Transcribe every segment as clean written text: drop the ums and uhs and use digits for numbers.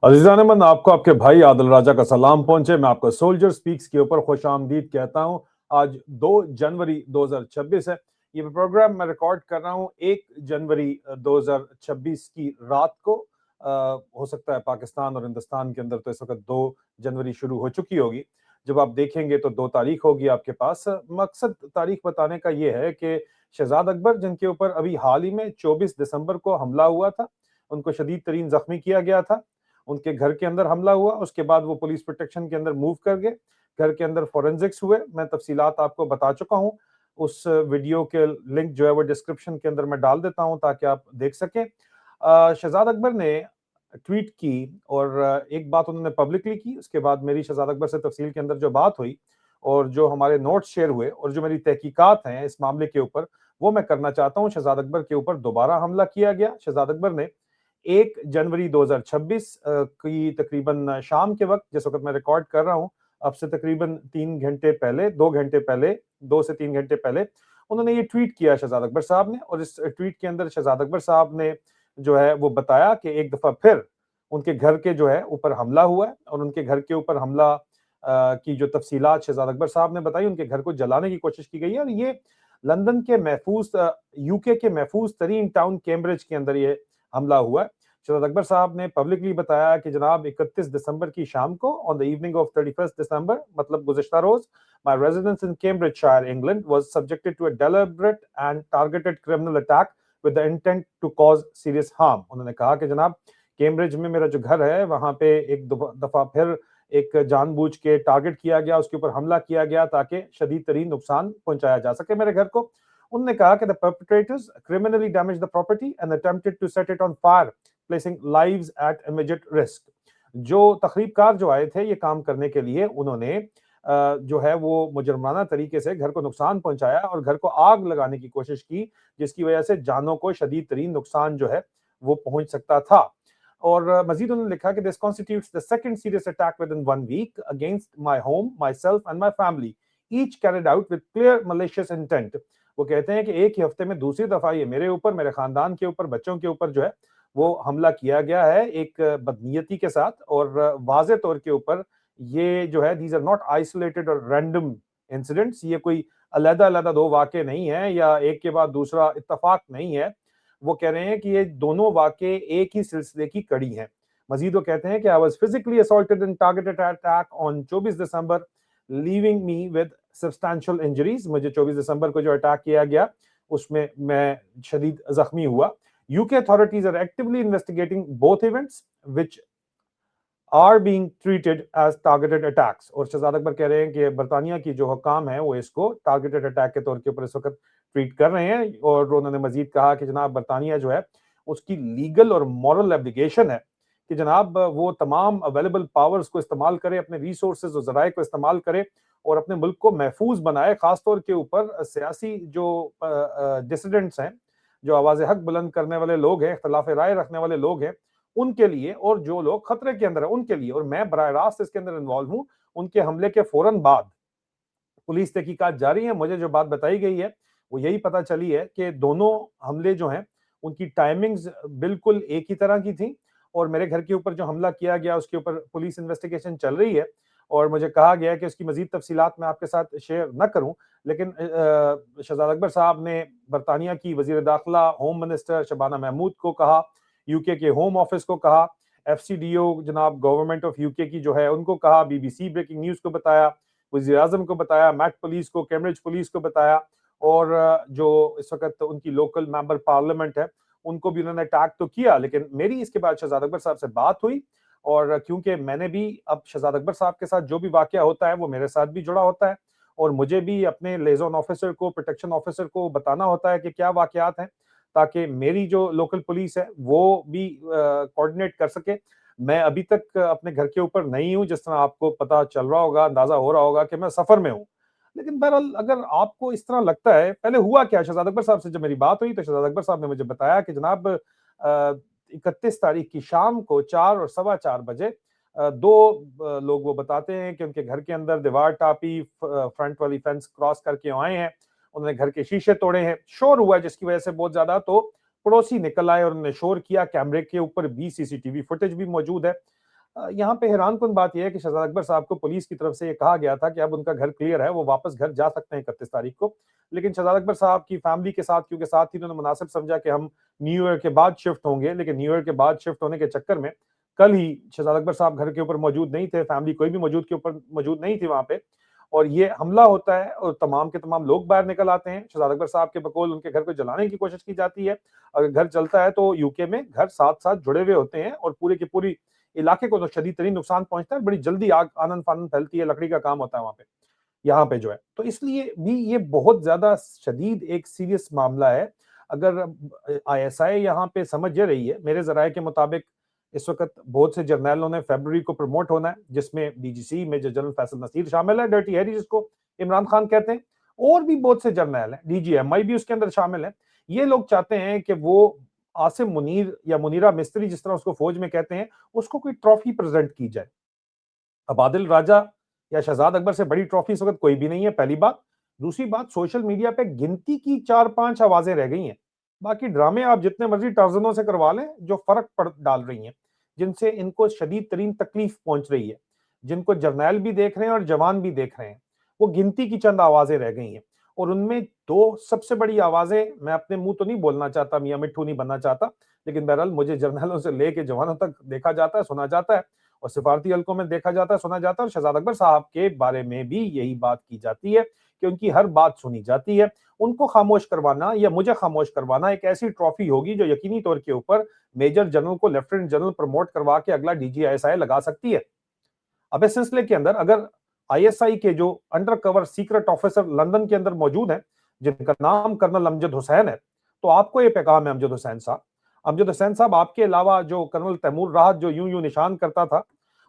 अजीजान मन, आपको आपके भाई आदिल राजा का सलाम पहुंचे। मैं आपको सोल्जर स्पीक्स के ऊपर खुश आमदीद कहता हूं। आज 2 जनवरी 2026 है। ये प्रोग्राम मैं रिकॉर्ड कर रहा हूं 1 जनवरी 2026 की रात को। हो सकता है पाकिस्तान और हिंदुस्तान के अंदर तो इस वक्त 2 जनवरी शुरू हो चुकी होगी। जब आप देखेंगे तो 2 तारीख होगी आपके पास। मकसद तारीख बताने का ये है कि शहजाद अकबर, जिनके ऊपर अभी हाल ही में 24 दिसंबर को हमला हुआ था, उनको शदीद तरीन जख्मी किया गया था। उनके घर के अंदर हमला हुआ, उसके बाद वो पुलिस प्रोटेक्शन के अंदर मूव कर गए। घर के अंदर फोरेंसिक्स हुए। मैं तफसीलात आपको बता चुका हूं। उस वीडियो के लिंक जो है वो डिस्क्रिप्शन के अंदर मैं डाल देता हूं ताकि आप देख सकें। शहजाद अकबर ने ट्वीट की और एक बात उन्होंने पब्लिकली की। उसके बाद मेरी शहजाद अकबर से तफसील के अंदर जो बात हुई और जो हमारे नोट्स शेयर हुए और जो मेरी तहकीकात हैं इस मामले के ऊपर, वो मैं करना चाहता हूं। शहजाद अकबर के ऊपर दोबारा हमला किया गया। शहजाद अकबर ने 1 जनवरी 2026 की तकरीबन शाम के वक्त, जिस वक्त मैं रिकॉर्ड कर रहा हूं, अब से तकरीबन 3 घंटे पहले, 2 घंटे पहले, 2 से 3 घंटे पहले उन्होंने ये ट्वीट किया शहजाद अकबर साहब ने। और इस ट्वीट के अंदर शहजाद अकबर साहब ने जो है वो बताया कि एक दफा फिर उनके घर के जो है ऊपर हमला हुआ है और उनके घर के ऊपर हमला की जो तफसीलात शहजाद अकबर साहब ने बताई, उनके घर को जलाने की कोशिश की गई है। और ये लंदन के महफूज, यूके के महफूज तरीन टाउन कैम्ब्रिज के अंदर ये हमला हुआ है। शहजाद अकबर साहब ने पब्लिकली बताया कि जनाब 31 दिसंबर की शाम को, on the evening of 31 December, मतलब गुज़िश्ता रोज, my residence in Cambridgeshire England was subjected to a deliberate and targeted criminal attack with the intent to cause serious harm. उन्होंने कहा कि जनाब कैम्ब्रिज में मेरा जो घर है वहां पे एक दफा फिर एक जानबूझ के टारगेट किया गया, उसके ऊपर हमला किया गया ताकि शदीद तरीन नुकसान पहुंचाया जा सके मेरे घर को। उन्होंने कहा कि the perpetrators criminally damaged the property and attempted to set it on fire, placing lives at immediate risk। जो तखरीबकार जो आए थे ये काम करने के लिए, उन्होंने जो है वो मुजरमाना तरीके से घर को नुकसान पहुंचाया और घर को आग लगाने की कोशिश की, जिसकी वजह से जानों को शदीद तरीन नुकसान जो है वो पहुंच सकता था। और मजीद उन्होंने लिखा कि this constitutes the second serious attack within 1 week against my home, myself and my family, each carried out with clear malicious intent. वो कहते हैं कि एक ही हफ्ते में दूसरी दफा ये मेरे ऊपर, मेरे खानदान के ऊपर, बच्चों के ऊपर जो है वो हमला किया गया है एक बदनीयती के साथ और वाज़े तौर के ऊपर। ये जो है दीज आर नॉट आइसोलेटेड और रैंडम इंसिडेंट्स। ये कोई अलग-अलग 2 वाक़े नहीं है या एक के बाद दूसरा इत्तफाक नहीं है। वो कह रहे हैं कि ये दोनों वाक़े एक ही सिलसिले की कड़ी हैं। मजीद वो कहते हैं कि I was physically assaulted in targeted attack on 24 December, leaving me with substantial injuries. मुझे 24 दिसंबर को जो अटैक किया गया उसमें मैं शदीद जख्मी हुआ। UK authorities are actively investigating both events which are being treated as targeted attacks. और शहजाद अकबर कह रहे हैं कि बरतानिया की जो हुकाम है वो इसको टारगेटेड अटैक के तौर के ऊपर इस वक्त ट्रीट कर रहे हैं। और उन्होंने मजीद कहा कि जनाब बरतानिया जो है उसकी लीगल और मॉरल एब्लिगेशन है कि जनाब वो तमाम अवेलेबल पावर्स को इस्तेमाल करे, अपने रिसोर्सेज और जराए को इस्तेमाल करे और अपने मुल्क को महफूज बनाए। खासतौर के ऊपर सियासी जो डिसिडेंट्स हैं, जो आवाज़ हक बुलंद करने वाले लोग हैं, इख्तिलाफ राय रखने वाले लोग हैं, उनके लिए, और जो लोग खतरे के अंदर है उनके लिए। और मैं बराह रास्त इसके अंदर इन्वॉल्व हूं। उनके हमले के फौरन बाद पुलिस तहकीकात जारी है। मुझे जो बात बताई गई है वो यही पता चली है कि दोनों हमले जो हैं उनकी टाइमिंग्स बिल्कुल एक ही तरह की थी। और मेरे घर के ऊपर जो हमला किया गया उसके ऊपर पुलिस इन्वेस्टिगेशन चल रही है और मुझे कहा गया है कि उसकी मजीद तफसीलात मैं आपके साथ शेयर न करूं। लेकिन शहजाद अकबर साहब ने बरतानिया की वजीर दाखिला, होम मिनिस्टर शबाना महमूद को कहा, यूके के होम ऑफिस को कहा, एफसीडीओ जनाब गवर्नमेंट ऑफ यूके की जो है उनको कहा, बीबीसी ब्रेकिंग न्यूज को बताया, वज़ीर आज़म को बताया, मैट पुलिस को, कैम्ब्रिज पुलिस को बताया। और जो इस वक्त उनकी लोकल मेंबर पार्लियामेंट है उनको भी उन्होंने अटैक तो किया। लेकिन मेरी इसके बाद शहजाद अकबर साहब से बात हुई और क्योंकि मैंने भी, अब शहजाद अकबर साहब के साथ जो भी वाकया होता है वो मेरे साथ भी जुड़ा होता है और मुझे भी अपने लेजोन ऑफिसर को, प्रोटेक्शन ऑफिसर को बताना होता है कि क्या वाकयात हैं, ताकि मेरी जो लोकल पुलिस है वो भी कोऑर्डिनेट कर सके। मैं अभी तक अपने घर के ऊपर नहीं हूं, जिस तरह आपको पता चल रहा होगा, अंदाजा हो रहा होगा कि मैं सफर में हूं। लेकिन बहरहाल अगर आपको इस तरह लगता है, पहले हुआ क्या, शहजाद अकबर साहब से जब मेरी बात हुई तो शहजाद अकबर साहब ने मुझे बताया कि जनाब 31 तारीख की शाम को 4 और 4:15 बजे 2 लोग वो बताते हैं कि उनके घर के अंदर दीवार टापी, फ्रंट वाली फेंस क्रॉस करके आए हैं, उन्होंने घर के शीशे तोड़े हैं, शोर हुआ जिसकी वजह से बहुत ज्यादा, तो पड़ोसी निकल आए और उन्होंने शोर किया। कैमरे के ऊपर भी सीसीटीवी फुटेज भी मौजूद है। यहाँ पे हैरानकुन बात यह है कि शहजाद अकबर साहब को पुलिस की तरफ से ये कहा गया था कि अब उनका घर क्लियर है, वो वापस घर जा सकते हैं 31 तारीख को। लेकिन शहजाद अकबर साहब की फैमिली के साथ, क्योंकि साथ ही उन्होंने मुनासिब समझा कि हम न्यू ईयर के बाद शिफ्ट होंगे, लेकिन न्यू ईयर के बाद शिफ्ट होने के चक्कर में कल ही शहजाद अकबर साहब घर के ऊपर मौजूद नहीं थे, फैमिली कोई भी मौजूद नहीं थी वहां पे, और ये हमला होता है और तमाम के तमाम लोग बाहर निकल आते हैं। शहजाद अकबर साहब के बकौल उनके घर को जलाने की कोशिश की जाती है। अगर घर चलता है तो यूके में घर साथ साथ जुड़े हुए होते हैं और पूरे के पूरी इलाके को तो शदीद तरीन नुकसान पहुंचता है, बड़ी जल्दी आग आनन फानन फैलती है, लकड़ी का काम होता है वहां पे, यहाँ पे जो है। तो इसलिए भी ये बहुत ज्यादा शदीद एक सीरियस मामला है। अगर आईएसआई यहाँ पे समझ ये रही है, मेरे जराये के मुताबिक इस वक्त बहुत से जर्नैलों ने फरवरी को प्रमोट होना है, जिसमें DGC major general Faisal Naseer शामिल है, डर्टी हैरी जिसको इमरान खान कहते हैं, और भी बहुत से जर्नैल हैं, डीजीएमआई भी उसके अंदर शामिल है। ये लोग चाहते हैं कि वो आसिम मुनीर या मुनीरा मिस्त्री जिस तरह उसको फौज में कहते हैं, उसको कोई ट्रॉफी प्रेजेंट की जाए। अब आदिल राजा या शहजाद अकबर से बड़ी ट्रॉफी इस वक्त कोई भी नहीं है, पहली बात। दूसरी बात, सोशल मीडिया पे गिनती की 4-5 आवाजें रह गई हैं, बाकी ड्रामे आप जितने मर्जी टार्जनों से करवा लें जो फर्क पड़ डाल रही हैं, जिनसे इनको शदीद तरीन तकलीफ पहुंच रही है, जिनको जर्नैल भी देख रहे हैं और जवान भी देख रहे हैं, वो गिनती की चंद आवाजें रह गई हैं। और उनमें दो सबसे बड़ी आवाजें, मैं अपने मुंह तो नहीं बोलना चाहता, मियां मिट्ठू नहीं बनना चाहता, लेकिन बहरहाल मुझे जर्नैलों से लेके जवानों तक देखा जाता है, सुना जाता है, और सिफारती हल्कों में देखा जाता है, सुना जाता है, और शहजाद अकबर साहब के बारे में भी यही बात की जाती है कि उनकी हर बात सुनी जाती है। उनको खामोश करवाना या मुझे खामोश करवाना एक ऐसी ट्रॉफी होगी जो यकीनी तौर के ऊपर मेजर जनरल को लेफ्टिनेंट जनरल प्रमोट करवा के अगला डीजीआईएसआई लगा सकती है। अब इस सिलसिले के अंदर अगर आईएसआई के जो under cover secret officer London के अंदर मौजूद हैं, जिनका नाम कर्नल अमजद हुसैन है, तो आपको ये पैगाम है अमजद हुसैन साहब। अमजद हुसैन साहब, आपके अलावा जो कर्नल तैमूर राहत जो यूं यूं निशान करता था,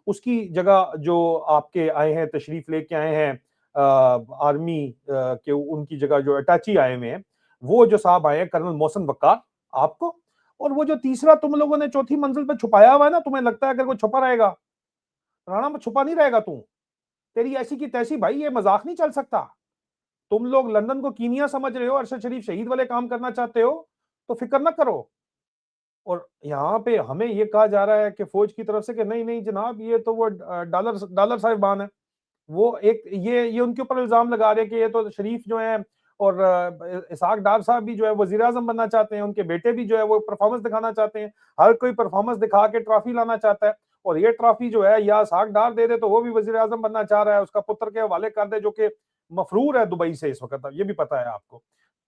उसकी जगह जो आपके आए हैं, तशरीफ लेके आए हैं आर्मी के, उनकी जगह जो अटैची आए हुए हैं, वो जो साहब आए हैं कर्नल मोहसिन वक्कार, आपको। और वो जो तीसरा तुम लोगों ने चौथी मंजिल पर छुपाया हुआ है ना, तुम्हें लगता है अगर वो छुपा रहेगा, राणा में छुपा नहीं रहेगा तू, तेरी ऐसी की तैसी, भाई ये मजाक नहीं चल सकता। तुम लोग लंदन को कीनिया समझ रहे हो, अरशद शरीफ शहीद वाले काम करना चाहते हो, तो फिक्र ना करो। और यहाँ पे हमें ये कहा जा रहा है कि फौज की तरफ से कि नहीं नहीं जनाब, ये तो वो डॉलर डॉलर साहिबान है, वो एक ये उनके ऊपर इल्जाम लगा रहे हैं कि ये तो शरीफ जो है और इसहाक डार साहब भी जो है वजीर आजम बनना चाहते हैं, उनके बेटे भी जो है वो परफॉर्मेंस दिखाना चाहते हैं, हर कोई परफॉर्मेंस दिखा के ट्रॉफी लाना चाहता है, और ये ट्रॉफी जो है या इसहाक डार दे दे तो वो भी वजीर आजम बनना चाह रहा है, उसका पुत्र के हवाले कर दे जो कि मफरूर है दुबई से इस वक्त, ये भी पता है आपको।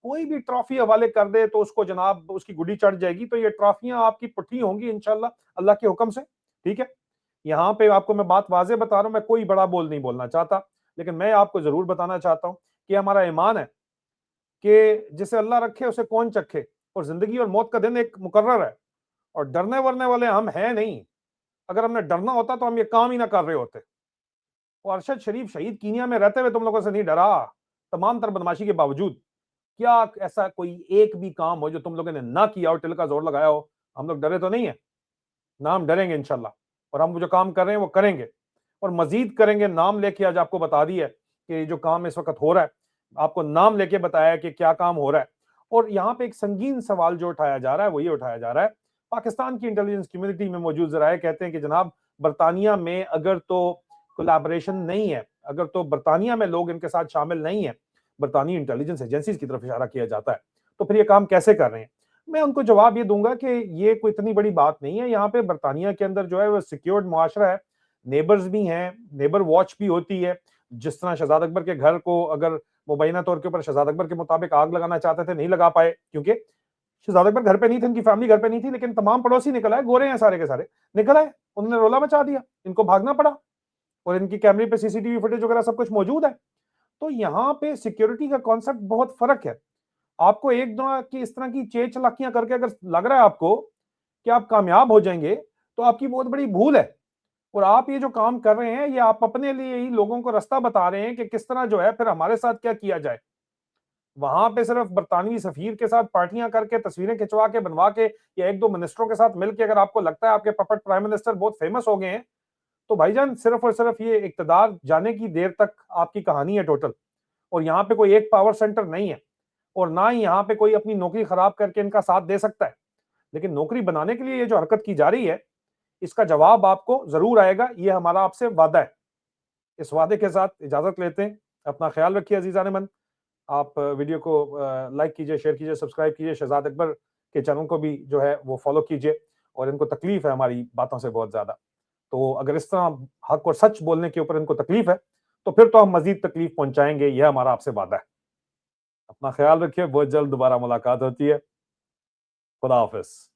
कोई भी ट्रॉफी हवाले कर दे तो उसको जनाब उसकी गुडी चढ़ जाएगी, तो ये ट्रॉफियां आपकी पुट्ठी होंगी इंशाल्लाह अल्लाह के हुक्म से, ठीक है। यहाँ पे आपको मैं बात वाजे बता रहा हूं, मैं कोई बड़ा बोल नहीं बोलना चाहता, लेकिन मैं आपको जरूर बताना चाहता हूं कि हमारा ईमान है कि जिसे अल्लाह रखे उसे कौन चखे, और जिंदगी और मौत का दिन एक मुकर्रर है, और डरने वरने वाले हम हैं नहीं। अगर हमने डरना होता तो हम ये काम ही ना कर रहे होते। और अरशद शरीफ शहीद कीनिया में रहते हुए तुम लोगों से नहीं डरा, तमाम तर बदमाशी के बावजूद। क्या ऐसा कोई एक भी काम हो जो तुम लोगों ने ना किया और टिल का जोर लगाया हो? हम लोग डरे तो नहीं है ना, हम डरेंगे इंशाल्लाह, और हम जो काम कर रहे हैं वो करेंगे और मजीद करेंगे। नाम लेके आज आपको बता दिया कि जो काम इस वक्त हो रहा है, आपको नाम लेके बताया कि क्या काम हो रहा है। और यहाँ पे एक संगीन सवाल जो उठाया जा रहा है वो ये उठाया जा रहा है, पाकिस्तान की इंटेलिजेंस कम्युनिटी में मौजूद जराए कहते हैं कि जनाब बरतानिया में अगर तो कोलैबोरेशन नहीं है, अगर तो बरतानिया में लोग इनके साथ शामिल नहीं है, बरतानी इंटेलिजेंस एजेंसीज की तरफ इशारा किया जाता है, तो फिर ये काम कैसे कर रहे हैं? मैं उनको जवाब ये दूंगा कि ये कोई इतनी बड़ी बात नहीं है। यहाँ पे बरतानिया के अंदर जो है वो सिक्योर्ड मुआशरा है, नेबर्स भी हैं, नेबर वॉच भी होती है। जिस तरह शहजाद अकबर के घर को अगर मुबैना तौर के ऊपर शहजाद अकबर के मुताबिक आग लगाना चाहते थे, नहीं लगा पाए क्योंकि शहजाद अकबर घर पे नहीं थे, उनकी फैमिली घर पे नहीं थी, लेकिन तमाम पड़ोसी निकल आए, गोरे हैं सारे के सारे, निकल आए, उन्होंने रोला मचा दिया, इनको भागना पड़ा, और इनकी कैमरे पे सीसीटीवी फुटेज वगैरह सब कुछ मौजूद है। तो यहाँ पे सिक्योरिटी का कॉन्सेप्ट बहुत फर्क है। आपको एक दो की इस तरह की चेच चालाकियां करके अगर लग रहा है आपको कि आप कामयाब हो जाएंगे, तो आपकी बहुत बड़ी भूल है। और आप ये जो काम कर रहे हैं, ये आप अपने लिए ही लोगों को रास्ता बता रहे हैं कि किस तरह जो है फिर हमारे साथ क्या किया जाए। वहां पे सिर्फ बरतानवी सफीर के साथ पार्टियां करके, तस्वीरें खिंचवा के, बनवा के, या एक दो मिनिस्टरों के साथ मिलकर अगर आपको लगता है आपके पपट प्राइम मिनिस्टर बहुत फेमस हो गए हैं, तो भाईजान सिर्फ और सिर्फ ये इक्तदार जाने की देर तक आपकी कहानी है टोटल। और यहाँ पे कोई एक पावर सेंटर नहीं है, और ना ही यहाँ पे कोई अपनी नौकरी खराब करके इनका साथ दे सकता है। लेकिन नौकरी बनाने के लिए ये जो हरकत की जा रही है, इसका जवाब आपको जरूर आएगा, ये हमारा आपसे वादा है। इस वादे के साथ इजाजत लेते हैं। अपना ख्याल रखिए अजीजान मन। आप वीडियो को लाइक कीजिए, शेयर कीजिए, सब्सक्राइब कीजिए। शहजाद अकबर के चैनल को भी जो है वो फॉलो कीजिए। और इनको तकलीफ है हमारी बातों से बहुत ज्यादा, तो अगर इस तरह हक और सच बोलने के ऊपर इनको तकलीफ है तो फिर तो हम मजीद तकलीफ पहुंचाएंगे, यह हमारा आपसे वादा है। अपना ख्याल रखिए, बहुत जल्द दोबारा मुलाकात होती है। खुदा हाफिज।